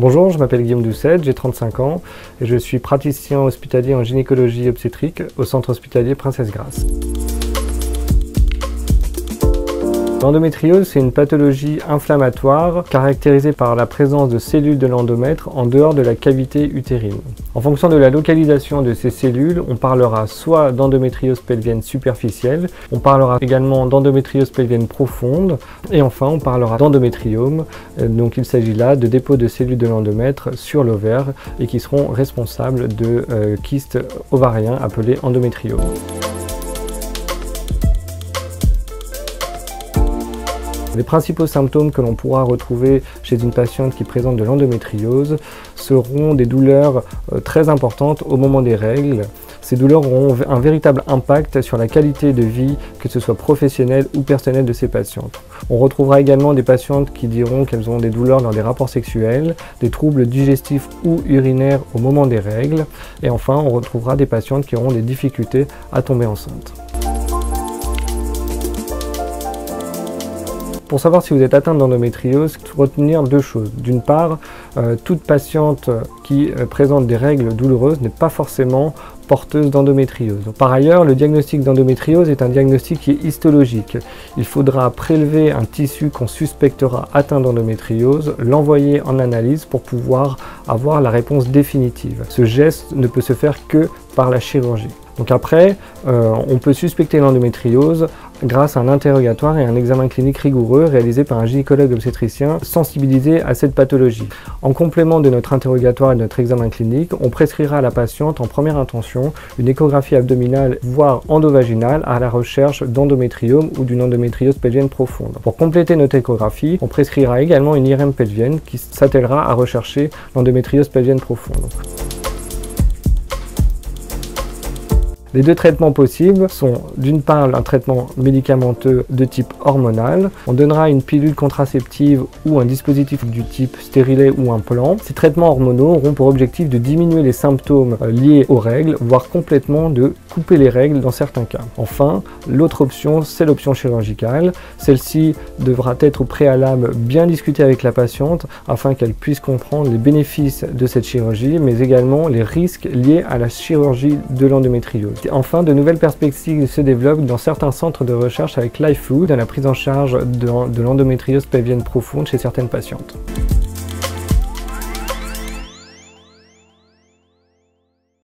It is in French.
Bonjour, je m'appelle Guillaume Doucet, j'ai 35 ans et je suis praticien hospitalier en gynécologie obstétrique au centre hospitalier Princesse Grasse. L'endométriose, c'est une pathologie inflammatoire caractérisée par la présence de cellules de l'endomètre en dehors de la cavité utérine. En fonction de la localisation de ces cellules, on parlera soit d'endométriose pelvienne superficielle, on parlera également d'endométriose pelvienne profonde et enfin on parlera d'endométriome. Donc il s'agit là de dépôts de cellules de l'endomètre sur l'ovaire et qui seront responsables de kystes ovariens appelés endométriomes. Les principaux symptômes que l'on pourra retrouver chez une patiente qui présente de l'endométriose seront des douleurs très importantes au moment des règles. Ces douleurs auront un véritable impact sur la qualité de vie, que ce soit professionnelle ou personnelle de ces patientes. On retrouvera également des patientes qui diront qu'elles ont des douleurs lors des rapports sexuels, des troubles digestifs ou urinaires au moment des règles, et enfin on retrouvera des patientes qui auront des difficultés à tomber enceinte. Pour savoir si vous êtes atteinte d'endométriose, il faut retenir deux choses. D'une part, toute patiente qui présente des règles douloureuses n'est pas forcément porteuse d'endométriose. Par ailleurs, le diagnostic d'endométriose est un diagnostic qui est histologique. Il faudra prélever un tissu qu'on suspectera atteint d'endométriose, l'envoyer en analyse pour pouvoir avoir la réponse définitive. Ce geste ne peut se faire que par la chirurgie. Donc après, on peut suspecter l'endométriose grâce à un interrogatoire et un examen clinique rigoureux réalisé par un gynécologue obstétricien sensibilisé à cette pathologie. En complément de notre interrogatoire et de notre examen clinique, on prescrira à la patiente en première intention une échographie abdominale voire endovaginale à la recherche d'endométriome ou d'une endométriose pelvienne profonde. Pour compléter notre échographie, on prescrira également une IRM pelvienne qui s'attellera à rechercher l'endométriose pelvienne profonde. Les deux traitements possibles sont d'une part un traitement médicamenteux de type hormonal. On donnera une pilule contraceptive ou un dispositif du type stérilet ou implant. Ces traitements hormonaux auront pour objectif de diminuer les symptômes liés aux règles, voire complètement de couper les règles dans certains cas. Enfin, l'autre option, c'est l'option chirurgicale. Celle-ci devra être au préalable bien discutée avec la patiente afin qu'elle puisse comprendre les bénéfices de cette chirurgie, mais également les risques liés à la chirurgie de l'endométriose. Enfin, de nouvelles perspectives se développent dans certains centres de recherche avec l'IFU dans la prise en charge de l'endométriose pelvienne profonde chez certaines patientes.